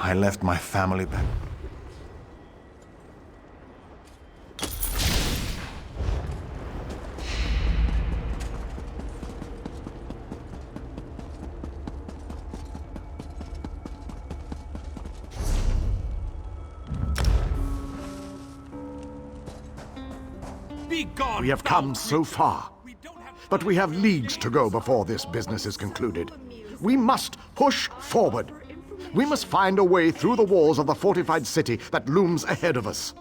I left my family back. We have come so far, but we have leagues to go before this business is concluded. We must push forward. We must find a way through the walls of the fortified city that looms ahead of us.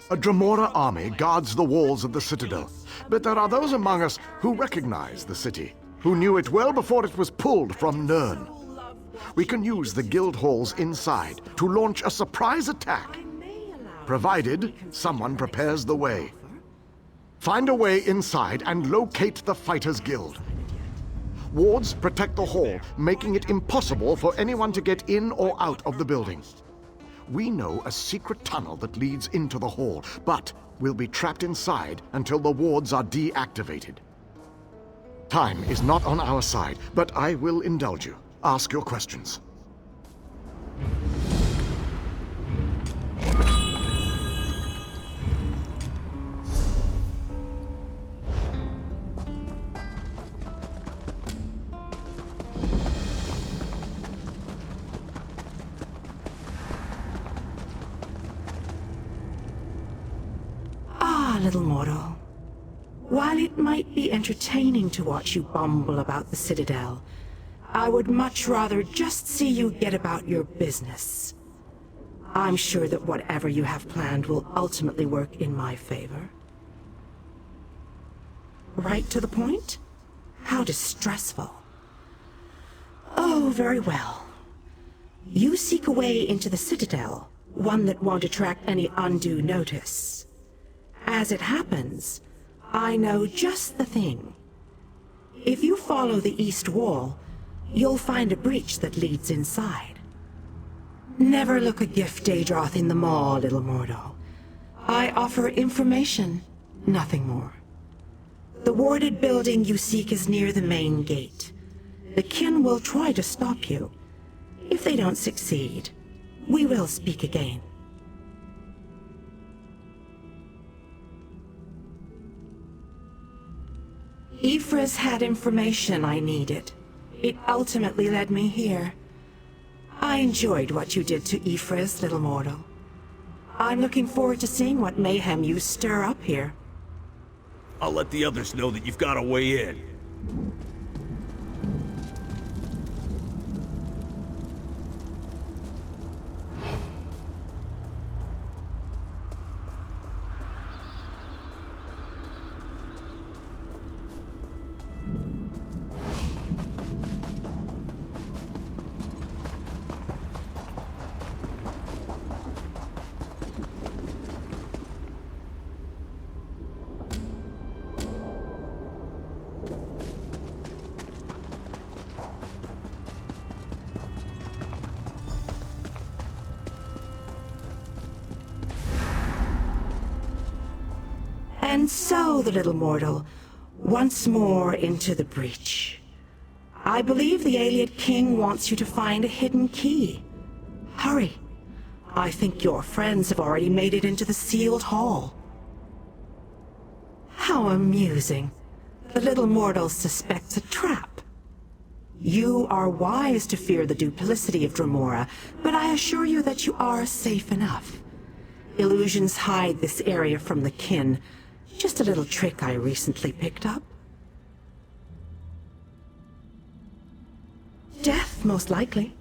A Dremora army guards the walls of the citadel, but there are those among us who recognize the city, who knew it well before it was pulled from Nirn. We can use the guild halls inside to launch a surprise attack, provided someone prepares the way. Find a way inside and locate the Fighters Guild. Wards protect the hall, making it impossible for anyone to get in or out of the building. We know a secret tunnel that leads into the hall, but we'll be trapped inside until the wards are deactivated. Time is not on our side, but I will indulge you. Ask your questions. Little mortal. While it might be entertaining to watch you bumble about the Citadel, I would much rather just see you get about your business. I'm sure that whatever you have planned will ultimately work in my favor. Right to the point? How distressful. Oh, very well. You seek a way into the Citadel, one that won't attract any undue notice. As it happens, I know just the thing. If you follow the east wall, you'll find a breach that leads inside. Never look a gift Daedroth in the maw, little mortal. I offer information, nothing more. The warded building you seek is near the main gate. The kin will try to stop you. If they don't succeed, we will speak again. Ephra's had information I needed. It ultimately led me here. I enjoyed what you did to Ephra's, little mortal. I'm looking forward to seeing what mayhem you stir up here. I'll let the others know that you've got a way in. And so, the little mortal, once more into the breach. I believe the Ayleid King wants you to find a hidden key. Hurry. I think your friends have already made it into the sealed hall. How amusing. The little mortal suspects a trap. You are wise to fear the duplicity of Dremora, but I assure you that you are safe enough. Illusions hide this area from the kin. Just a little trick I recently picked up. Death, most likely.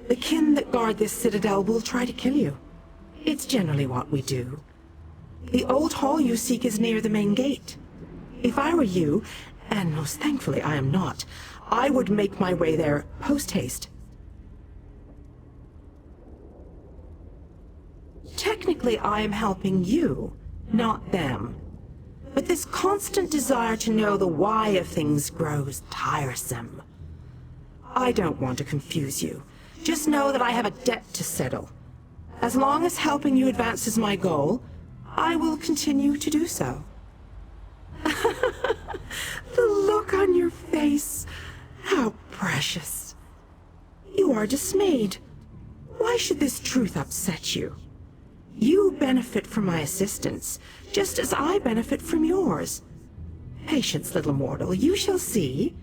The kin that guard this citadel will try to kill you. It's generally what we do. The old hall you seek is near the main gate. If I were you, and most thankfully I am not, I would make my way there post-haste. Technically, I am helping you, not them. But this constant desire to know the why of things grows tiresome. I don't want to confuse you. Just know that I have a debt to settle. As long as helping you advances my goal, I will continue to do so. The look on your face, how precious. You are dismayed, Why should this truth upset you? You benefit from my assistance, just as I benefit from yours. Patience, little mortal, you shall see.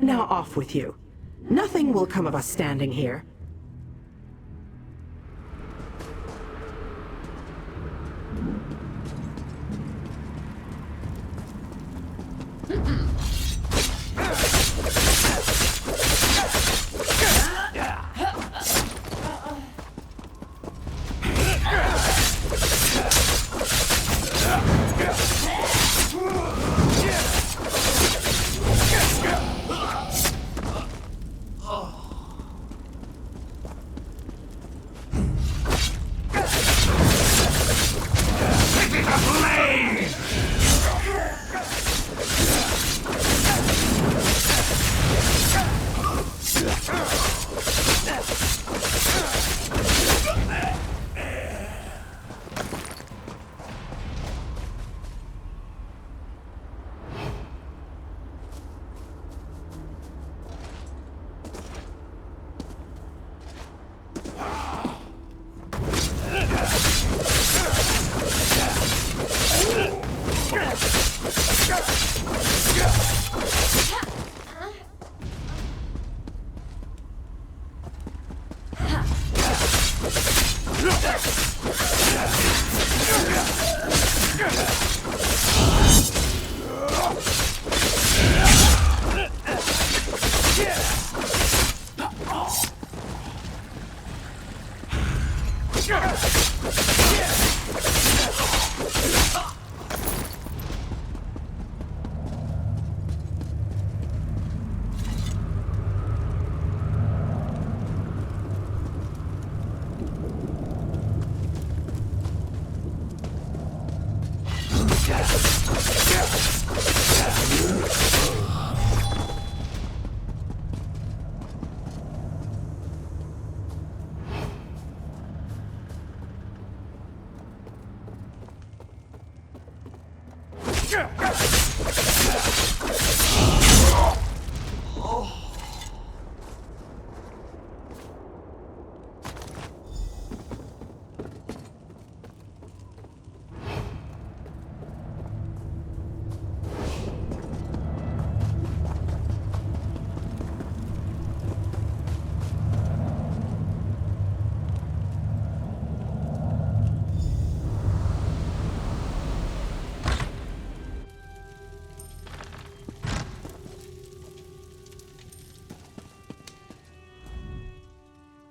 Now off with you. Nothing will come of us standing here.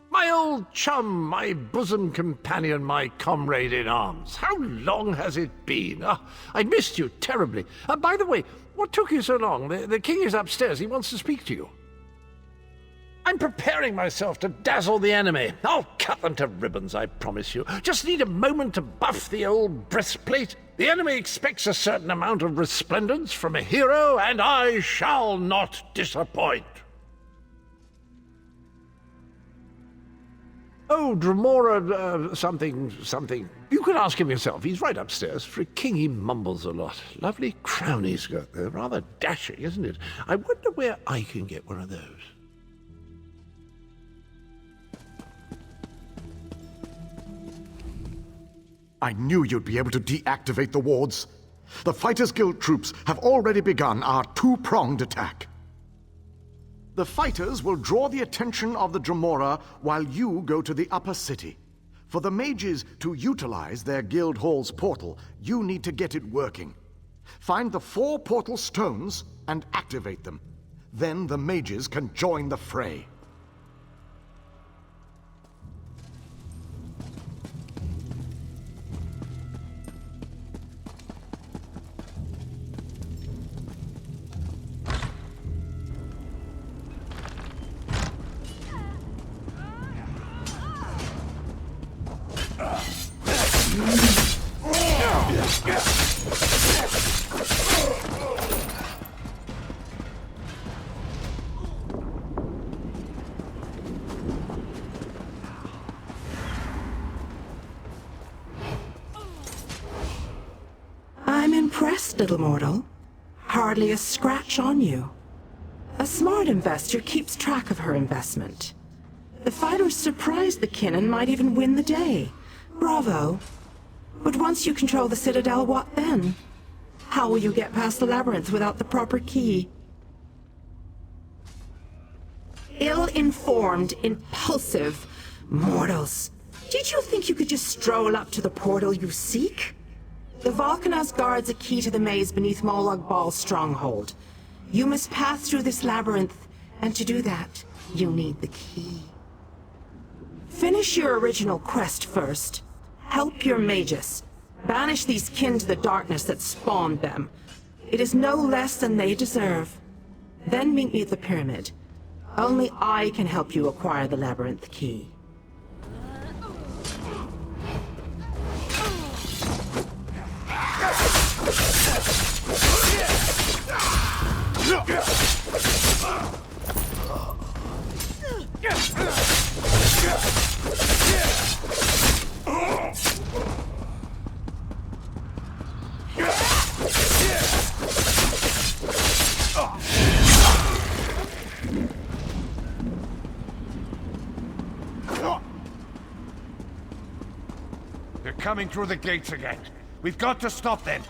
My old chum, my bosom companion, my comrade in arms. How long has it been? I missed you terribly. By the way, what took you so long? The king is upstairs. He wants to speak to you. I'm preparing myself to dazzle the enemy. I'll cut them to ribbons, I promise you. Just need a moment to buff the old breastplate. The enemy expects a certain amount of resplendence from a hero, and I shall not disappoint. Oh, Dremora, something. You can ask him yourself. He's right upstairs. For a king, he mumbles a lot. Lovely crown he's got there. Rather dashing, isn't it? I wonder where I can get one of those. I knew you'd be able to deactivate the wards. The Fighters Guild troops have already begun our two-pronged attack. The fighters will draw the attention of the Dremora while you go to the upper city. For the mages to utilize their guild hall's portal, you need to get it working. Find the 4 portal stones and activate them. Then the mages can join the fray. I'm impressed, little mortal. Hardly a scratch on you. A smart investor keeps track of her investment. The fighters surprised the kin and might even win the day. Bravo. But once you control the Citadel, what then? How will you get past the labyrinth without the proper key? Ill-informed, impulsive mortals. Did you think you could just stroll up to the portal you seek? The Volcanos guards a key to the maze beneath Molag Bal's stronghold. You must pass through this labyrinth, and to do that, you need the key. Finish your original quest first. Help your magus. Banish these kin to the darkness that spawned them. It is no less than they deserve. Then meet me at the pyramid. Only I can help you acquire the labyrinth key. They're coming through the gates again. We've got to stop them.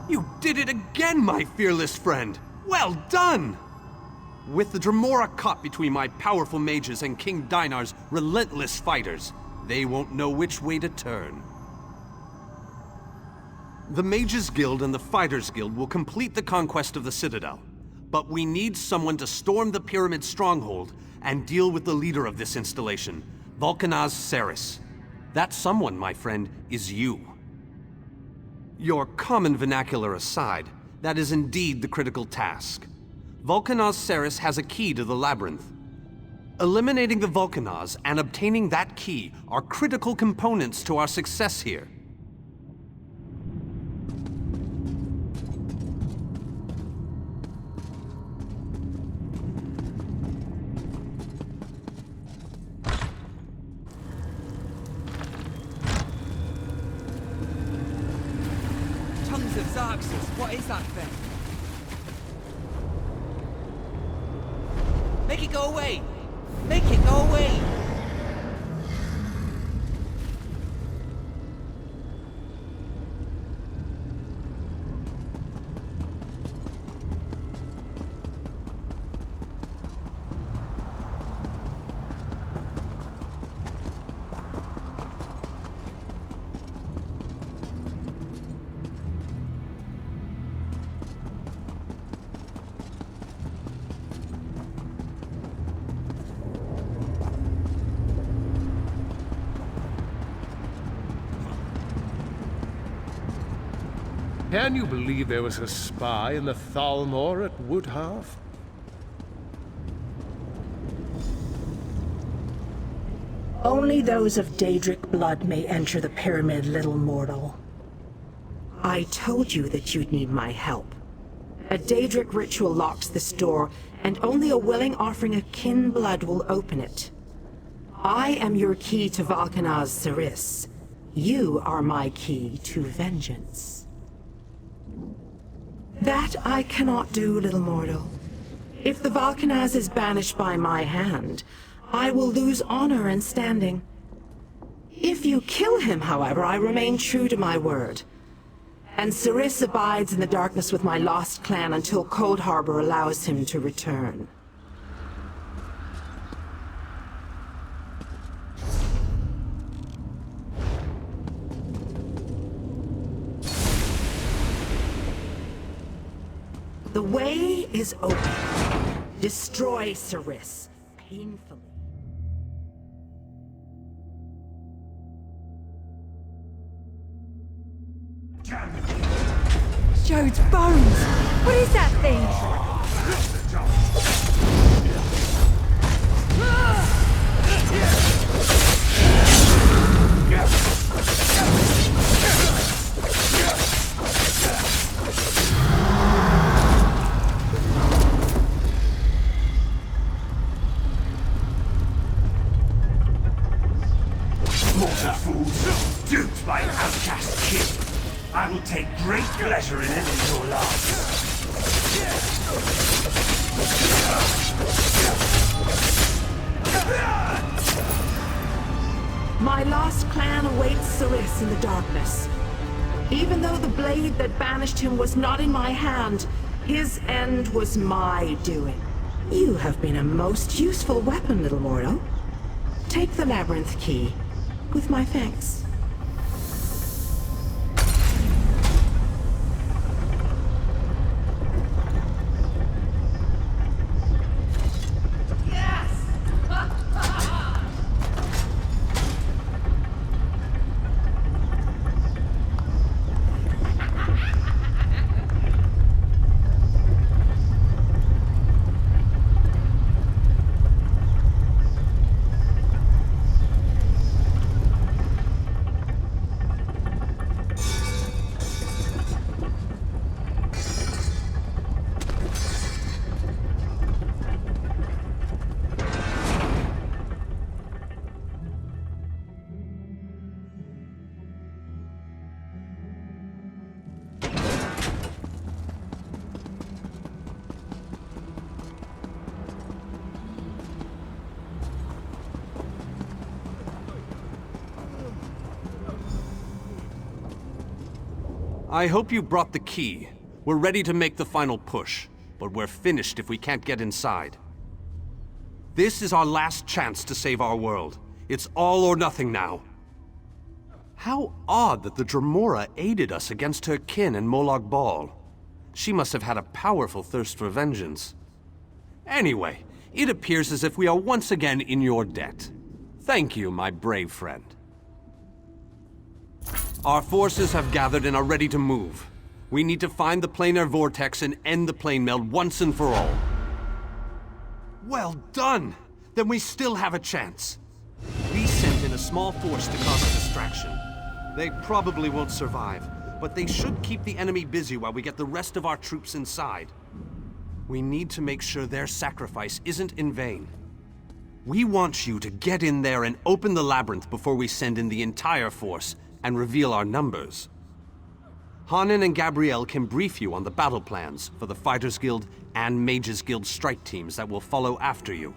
You did it again, my fearless friend! Well done! With the Dremora caught between my powerful mages and King Dinar's relentless fighters, they won't know which way to turn. The Mages Guild and the Fighters Guild will complete the conquest of the Citadel, but we need someone to storm the Pyramid stronghold and deal with the leader of this installation, Volcanaz Ceres. That someone, my friend, is you. Your common vernacular aside, that is indeed the critical task. Vulcanaz Ceres has a key to the labyrinth. Eliminating the Vulcanaz and obtaining that key are critical components to our success here. Tongues of Xerxes, what is that thing? Make it go away! Make it go away! Can you believe there was a spy in the Thalmor at Woodhalf? Only those of Daedric blood may enter the pyramid, little mortal. I told you that you'd need my help. A Daedric ritual locks this door, and only a willing offering of kin blood will open it. I am your key to Vulcanaz Ceres. You are my key to vengeance. That I cannot do, little mortal. If the Vulcanaz is banished by my hand, I will lose honor and standing. If you kill him, however, I remain true to my word. And Ceres abides in the darkness with my lost clan until Coldharbour allows him to return. The way is open. Destroy Ceres painfully. Jode's bones! What is that thing? Fools, duped by an outcast king. I will take great pleasure in ending your lives. My lost clan awaits Ceres in the darkness. Even though the blade that banished him was not in my hand, his end was my doing. You have been a most useful weapon, little mortal. Take the labyrinth key, with my thanks. I hope you brought the key. We're ready to make the final push, but we're finished if we can't get inside. This is our last chance to save our world. It's all or nothing now. How odd that the Dremora aided us against her kin in Molag Bal. She must have had a powerful thirst for vengeance. Anyway, it appears as if we are once again in your debt. Thank you, my brave friend. Our forces have gathered and are ready to move. We need to find the planar vortex and end the plane meld once and for all. Well done! Then we still have a chance. We sent in a small force to cause a distraction. They probably won't survive, but they should keep the enemy busy while we get the rest of our troops inside. We need to make sure their sacrifice isn't in vain. We want you to get in there and open the labyrinth before we send in the entire force and reveal our numbers. Hanan and Gabrielle can brief you on the battle plans for the Fighters Guild and Mages Guild strike teams that will follow after you.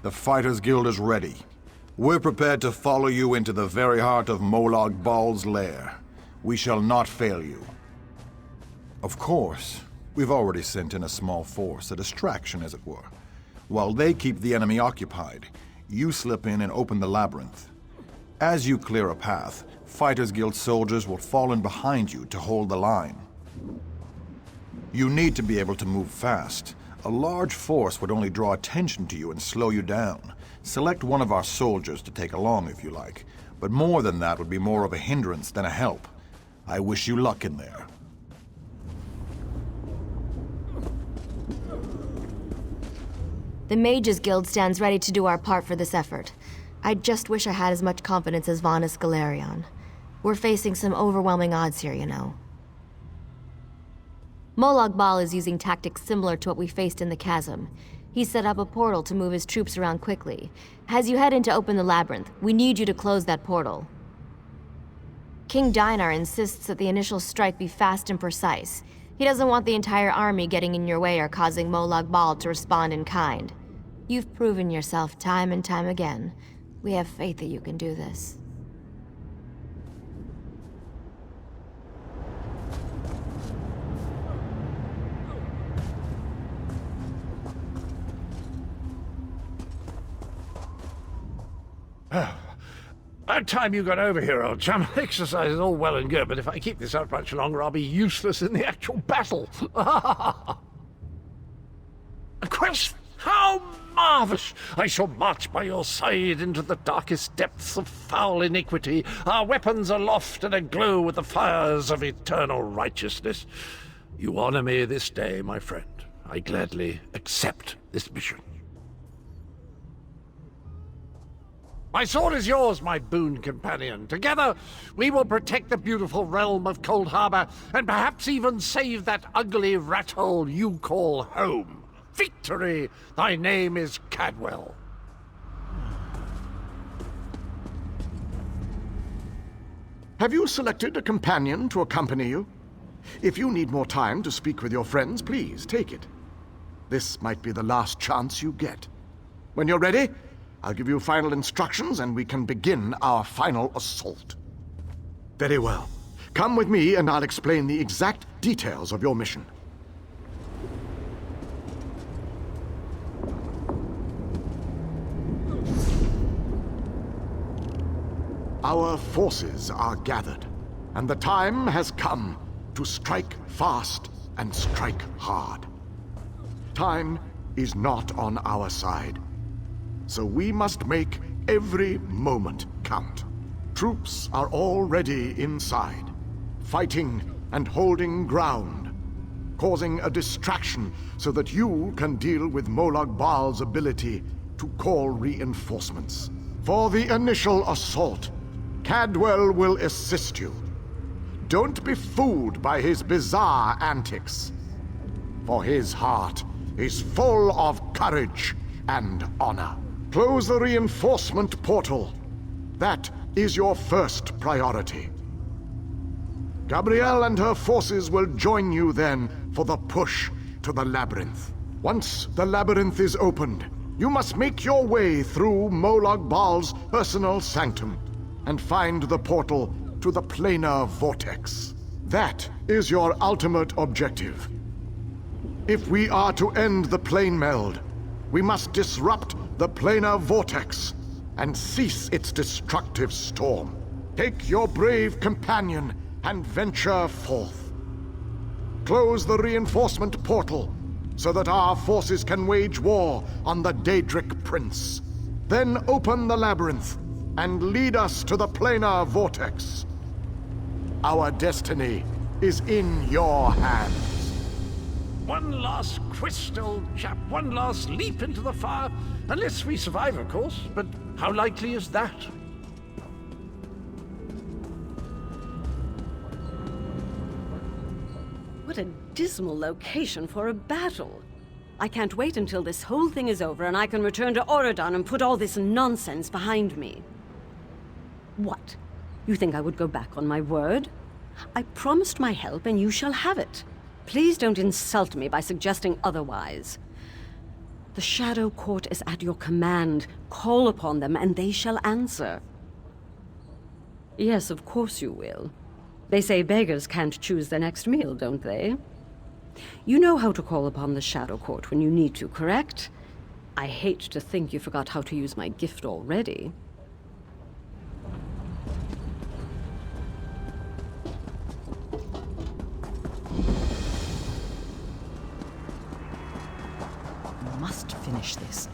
The Fighters Guild is ready. We're prepared to follow you into the very heart of Molag Bal's lair. We shall not fail you. Of course, we've already sent in a small force, a distraction as it were. While they keep the enemy occupied, you slip in and open the labyrinth. As you clear a path, Fighters Guild soldiers will fall in behind you to hold the line. You need to be able to move fast. A large force would only draw attention to you and slow you down. Select one of our soldiers to take along if you like, but more than that would be more of a hindrance than a help. I wish you luck in there. The Mages Guild stands ready to do our part for this effort. I just wish I had as much confidence as Vanus Galerion. We're facing some overwhelming odds here, you know. Molag Bal is using tactics similar to what we faced in the chasm. He set up a portal to move his troops around quickly. As you head in to open the labyrinth, we need you to close that portal. King Dinar insists that the initial strike be fast and precise. He doesn't want the entire army getting in your way or causing Molag Bal to respond in kind. You've proven yourself time and time again. We have faith that you can do this. About time you got over here, old chum. Exercise is all well and good, but if I keep this up much longer, I'll be useless in the actual battle. A quest? How marvellous! I shall march by your side into the darkest depths of foul iniquity, our weapons aloft and aglow with the fires of eternal righteousness. You honor me this day, my friend. I gladly accept this mission. My sword is yours, my boon companion. Together, we will protect the beautiful realm of Coldharbour, and perhaps even save that ugly rat hole you call home. Victory! Thy name is Cadwell. Have you selected a companion to accompany you? If you need more time to speak with your friends, please take it. This might be the last chance you get. When you're ready, I'll give you final instructions and we can begin our final assault. Very well. Come with me and I'll explain the exact details of your mission. Our forces are gathered, and the time has come to strike fast and strike hard. Time is not on our side, so we must make every moment count. Troops are already inside, fighting and holding ground, causing a distraction so that you can deal with Molag Bal's ability to call reinforcements. For the initial assault, Cadwell will assist you. Don't be fooled by his bizarre antics, for his heart is full of courage and honor. Close the reinforcement portal. That is your first priority. Gabrielle and her forces will join you then for the push to the labyrinth. Once the labyrinth is opened, you must make your way through Molag Bal's personal sanctum and find the portal to the planar vortex. That is your ultimate objective. If we are to end the plane meld, we must disrupt the planar vortex and cease its destructive storm. Take your brave companion and venture forth. Close the reinforcement portal so that our forces can wage war on the Daedric Prince. Then open the labyrinth and lead us to the planar vortex. Our destiny is in your hands. One last crystal, chap. One last leap into the fire. Unless we survive, of course. But how likely is that? What a dismal location for a battle. I can't wait until this whole thing is over and I can return to Oregon and put all this nonsense behind me. What? You think I would go back on my word? I promised my help and you shall have it. Please don't insult me by suggesting otherwise. The Shadow Court is at your command. Call upon them and they shall answer. Yes, of course you will. They say beggars can't choose their next meal, don't they? You know how to call upon the Shadow Court when you need to, correct? I hate to think you forgot how to use my gift already. Must finish this.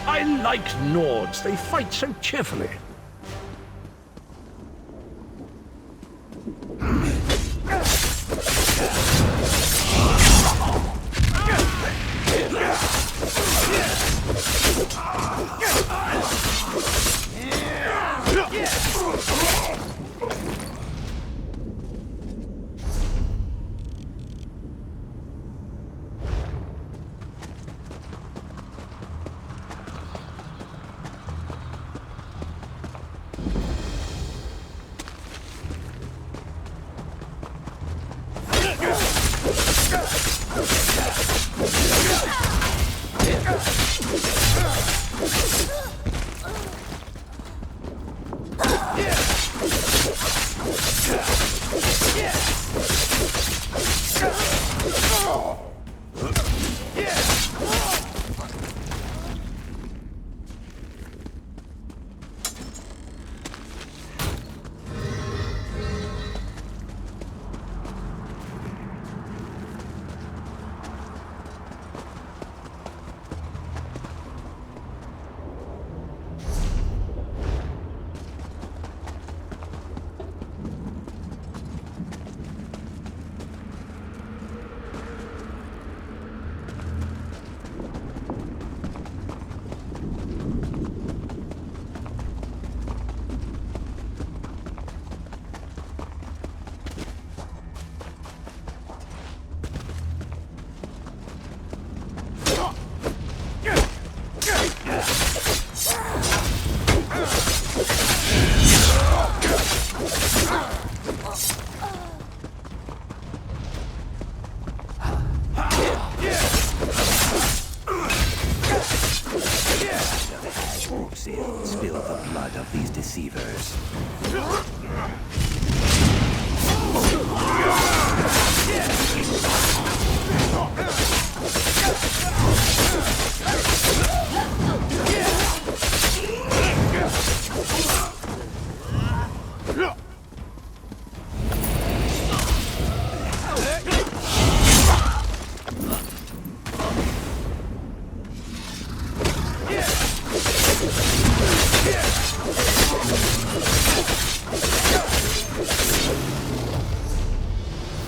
I like Nords. They fight so cheerfully.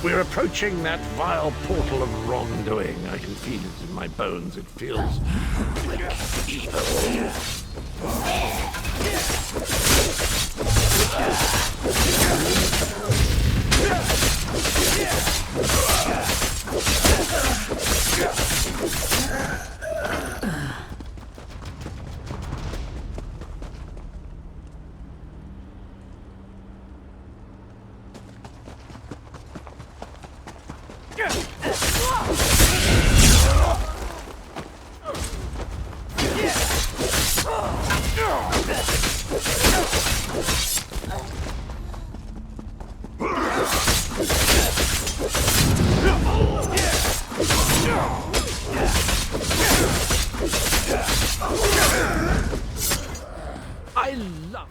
We're approaching that vile portal of wrongdoing. I can feel it in my bones. It feels like evil. I love...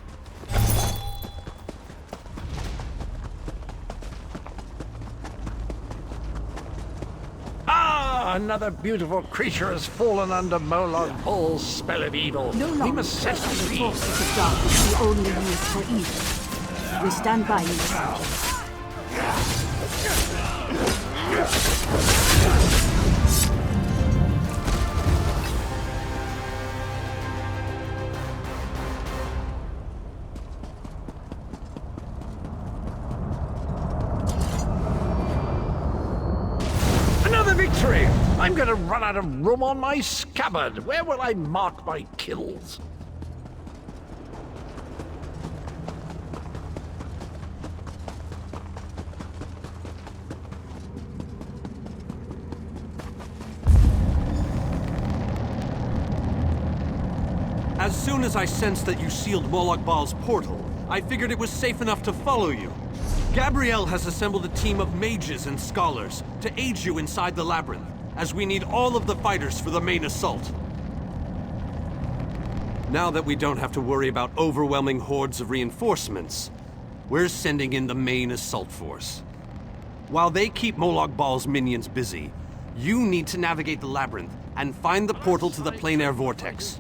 Ah, another beautiful creature has fallen under Molog Ball's spell of evil. No longer we must set the free. forces of darkness we only use for evil. We stand by you, Sergeant. Another victory! I'm going to run out of room on my scabbard. Where will I mark my kills? As soon as I sensed that you sealed Molog Baal's portal, I figured it was safe enough to follow you. Gabrielle has assembled a team of mages and scholars to aid you inside the labyrinth, as we need all of the fighters for the main assault. Now that we don't have to worry about overwhelming hordes of reinforcements, we're sending in the main assault force. While they keep Molog Baal's minions busy, you need to navigate the labyrinth and find the portal to the plein air vortex.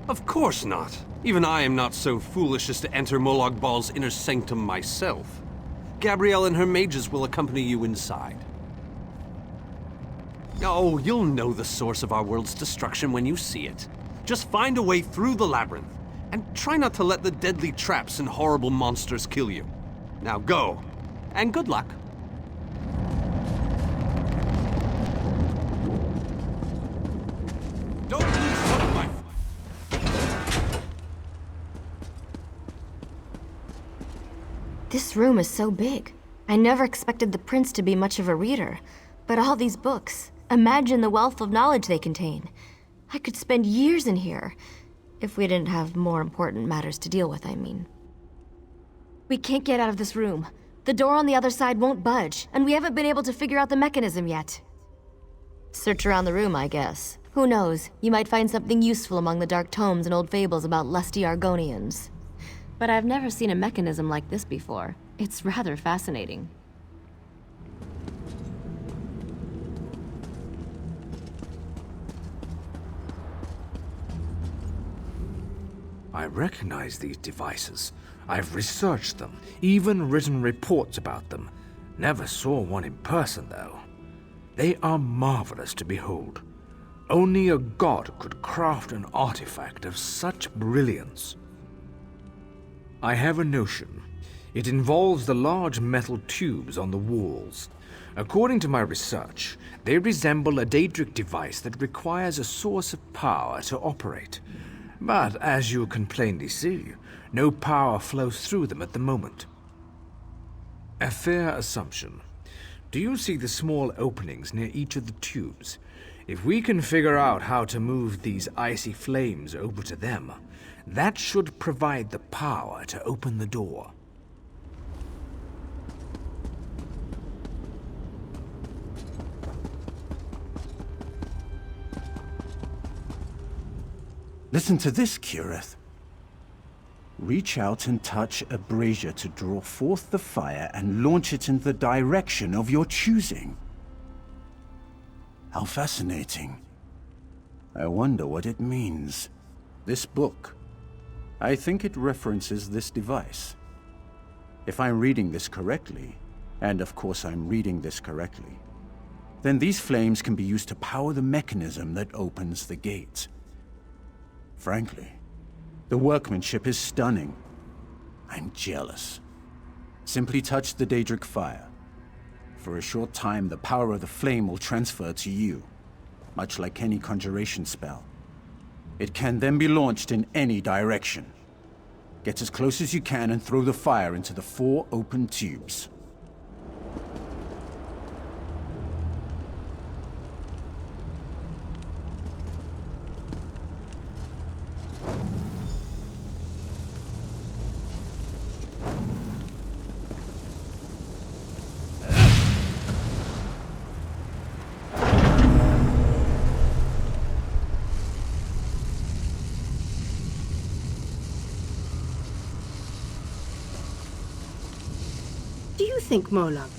Of course not. Even I am not so foolish as to enter Molog Baal's inner sanctum myself. Gabrielle and her mages will accompany you inside. Oh, you'll know the source of our world's destruction when you see it. Just find a way through the labyrinth, and try not to let the deadly traps and horrible monsters kill you. Now go, and good luck. Don't lose hope, my friend. This room is so big. I never expected the prince to be much of a reader. But all these books, imagine the wealth of knowledge they contain. I could spend years in here. If we didn't have more important matters to deal with, I mean. We can't get out of this room. The door on the other side won't budge, and we haven't been able to figure out the mechanism yet. Search around the room, I guess. Who knows? You might find something useful among the dark tomes and old fables about lusty Argonians. But I've never seen a mechanism like this before. It's rather fascinating. I recognize these devices. I've researched them, even written reports about them. Never saw one in person, though. They are marvelous to behold. Only a god could craft an artifact of such brilliance. I have a notion. It involves the large metal tubes on the walls. According to my research, they resemble a Daedric device that requires a source of power to operate. But as you can plainly see, no power flows through them at the moment. A fair assumption. Do you see the small openings near each of the tubes? If we can figure out how to move these icy flames over to them, that should provide the power to open the door. Listen to this, Kirith. Reach out and touch a brazier to draw forth the fire and launch it in the direction of your choosing. How fascinating. I wonder what it means. This book, I think it references this device. If I'm reading this correctly, and of course I'm reading this correctly, then these flames can be used to power the mechanism that opens the gate. Frankly, the workmanship is stunning. I'm jealous. Simply touch the Daedric fire. For a short time, the power of the flame will transfer to you, much like any conjuration spell. It can then be launched in any direction. Get as close as you can and throw the fire into the 4 open tubes. Do you think, Molag?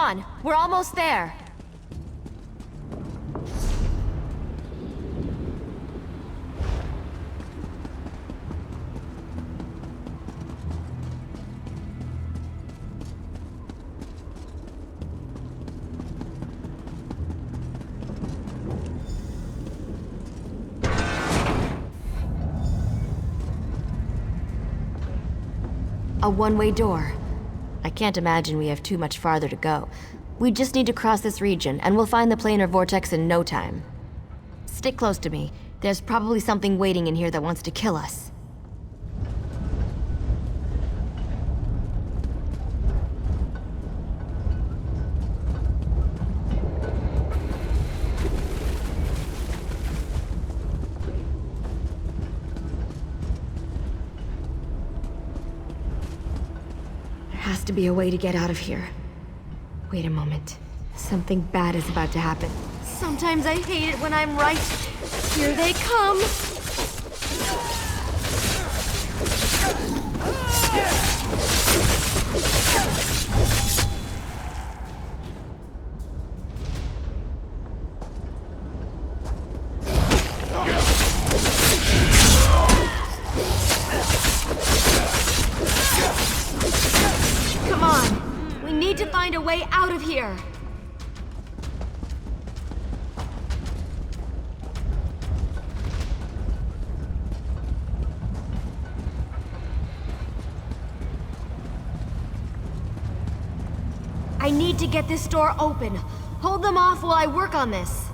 on, we're almost there. A one-way door. I can't imagine we have too much farther to go. We just need to cross this region, and we'll find the planar vortex in no time. Stick close to me. There's probably something waiting in here that wants to kill us. Has to be a way to get out of here. Wait a moment. Something bad is about to happen. Sometimes I hate it when I'm right. Here they come! Come on! We need to find a way out of here! I need to get this door open. Hold them off while I work on this.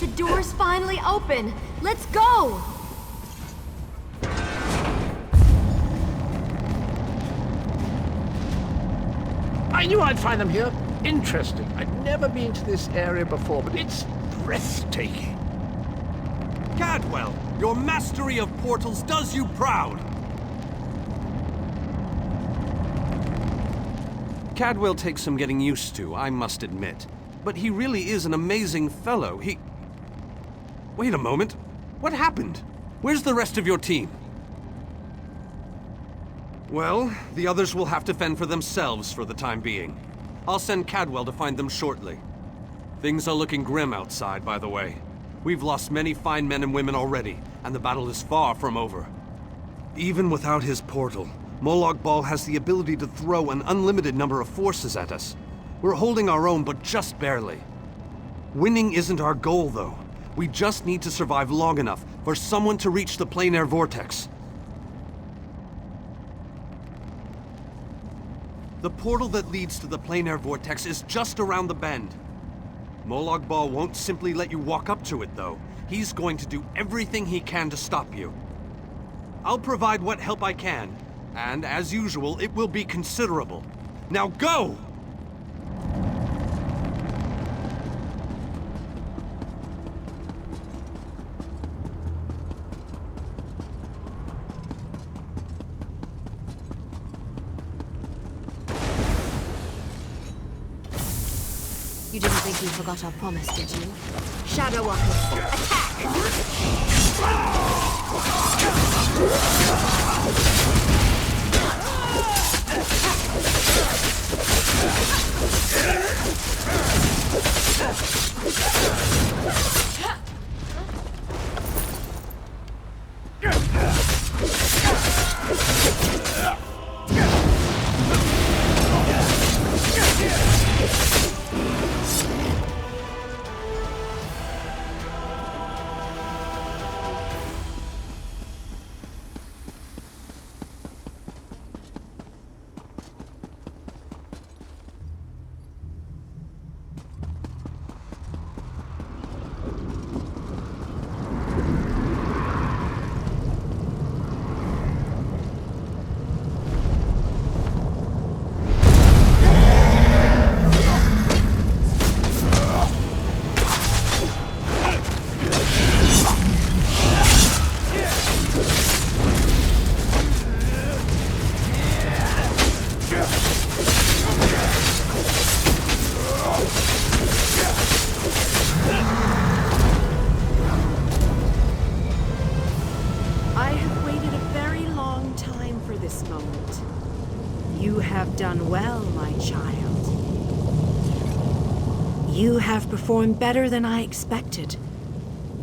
The door's finally open. Let's go! I knew I'd find them here. Interesting. I'd never been to this area before, but it's breathtaking. Cadwell, your mastery of portals does you proud! Cadwell takes some getting used to, I must admit. But he really is an amazing fellow. Wait a moment. What happened? Where's the rest of your team? Well, the others will have to fend for themselves for the time being. I'll send Cadwell to find them shortly. Things are looking grim outside, by the way. We've lost many fine men and women already, and the battle is far from over. Even without his portal, Molag Bal has the ability to throw an unlimited number of forces at us. We're holding our own, but just barely. Winning isn't our goal, though. We just need to survive long enough for someone to reach the planar vortex. The portal that leads to the planar vortex is just around the bend. Molag Bal won't simply let you walk up to it, though. He's going to do everything he can to stop you. I'll provide what help I can, and as usual, it will be considerable. Now go! You didn't think we forgot our promise, did you? Shadow Walkers, attack! well, my child. You have performed better than I expected.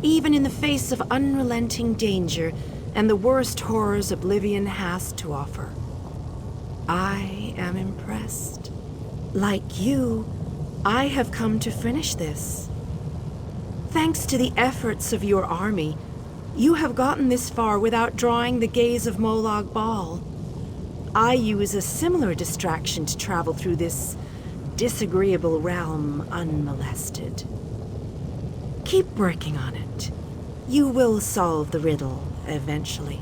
Even in the face of unrelenting danger and the worst horrors Oblivion has to offer. I am impressed. Like you, I have come to finish this. Thanks to the efforts of your army, you have gotten this far without drawing the gaze of Molag Bal. I use a similar distraction to travel through this disagreeable realm unmolested. Keep working on it. You will solve the riddle eventually.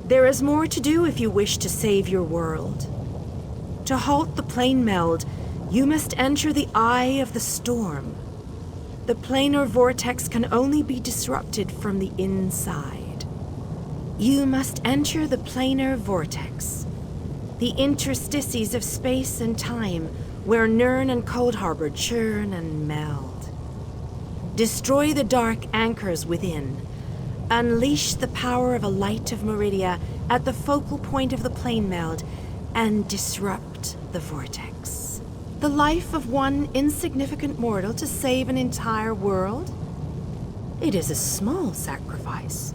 There is more to do if you wish to save your world. To halt the plane meld, you must enter the Eye of the Storm. The planar vortex can only be disrupted from the inside. You must enter the planar vortex, the interstices of space and time where Nirn and Coldharbour churn and meld. Destroy the dark anchors within. Unleash the power of a light of Meridia at the focal point of the plane meld and disrupt the vortex. The life of one insignificant mortal to save an entire world? It is a small sacrifice.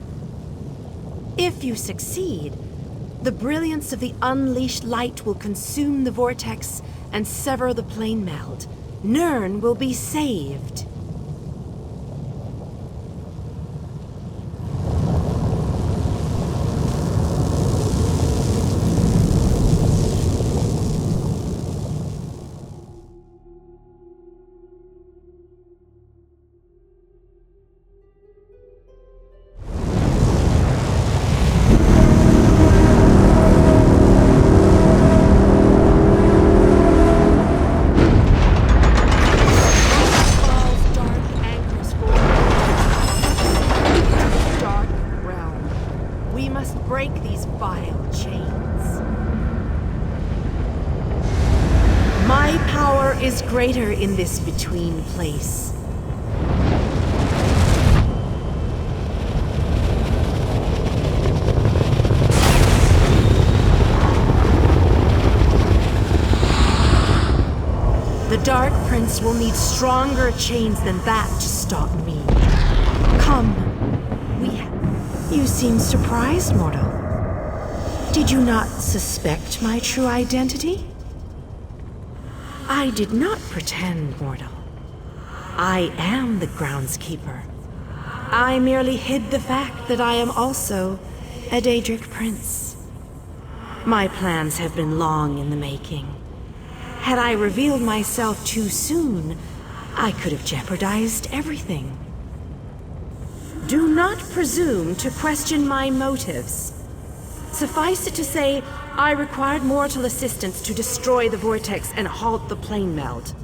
If you succeed, the brilliance of the unleashed light will consume the vortex and sever the plane meld. Nirn will be saved. Is greater in this between place. The Dark Prince will need stronger chains than that to stop me. Come, You seem surprised, mortal. Did you not suspect my true identity? I did not pretend, mortal. I am the groundskeeper. I merely hid the fact that I am also a Daedric prince. My plans have been long in the making. Had I revealed myself too soon, I could have jeopardized everything. Do not presume to question my motives. Suffice it to say, I required mortal assistance to destroy the vortex and halt the plane meld.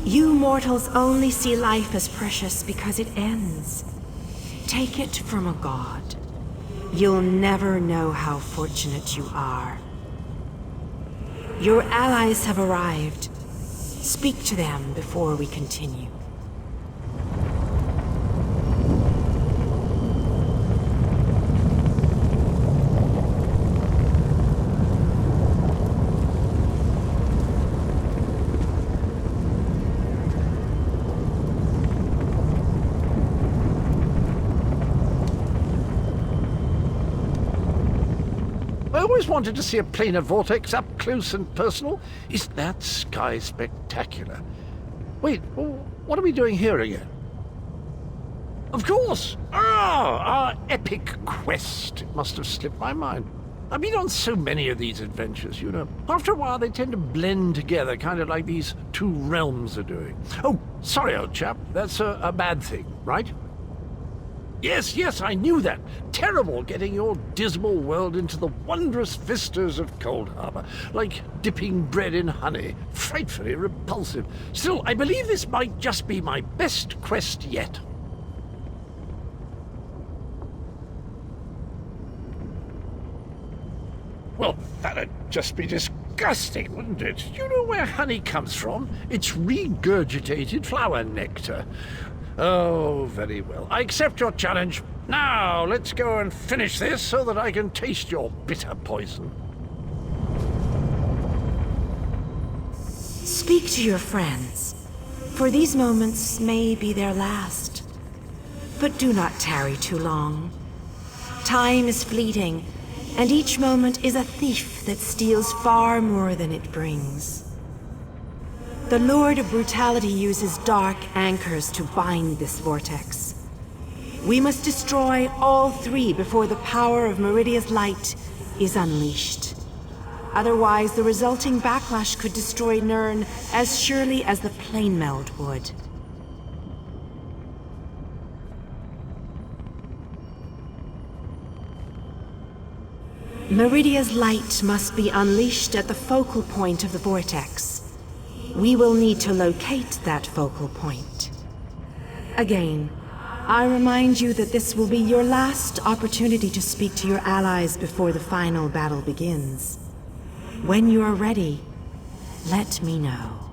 You mortals only see life as precious because it ends. Take it from a god. You'll never know how fortunate you are. Your allies have arrived. Speak to them before we continue. I always wanted to see a planar vortex up close and personal. Isn't that sky spectacular? Wait, what are we doing here again? Of course! Our epic quest. It must have slipped my mind. I've been on so many of these adventures, you know. After a while, they tend to blend together, kind of like these two realms are doing. Oh, sorry, old chap. That's a bad thing, right? Yes, I knew that. Terrible getting your dismal world into the wondrous vistas of Coldharbour, like dipping bread in honey. Frightfully repulsive. Still, I believe this might just be my best quest yet. Well, that'd just be disgusting, wouldn't it? You know where honey comes from? It's regurgitated flower nectar. Oh, very well. I accept your challenge. Now, let's go and finish this so that I can taste your bitter poison. Speak to your friends, for these moments may be their last. But do not tarry too long. Time is fleeting, and each moment is a thief that steals far more than it brings. The Lord of Brutality uses dark anchors to bind this vortex. We must destroy all three before the power of Meridia's light is unleashed. Otherwise, the resulting backlash could destroy Nirn as surely as the plane meld would. Meridia's light must be unleashed at the focal point of the vortex. We will need to locate that focal point. Again, I remind you that this will be your last opportunity to speak to your allies before the final battle begins. When you are ready, let me know.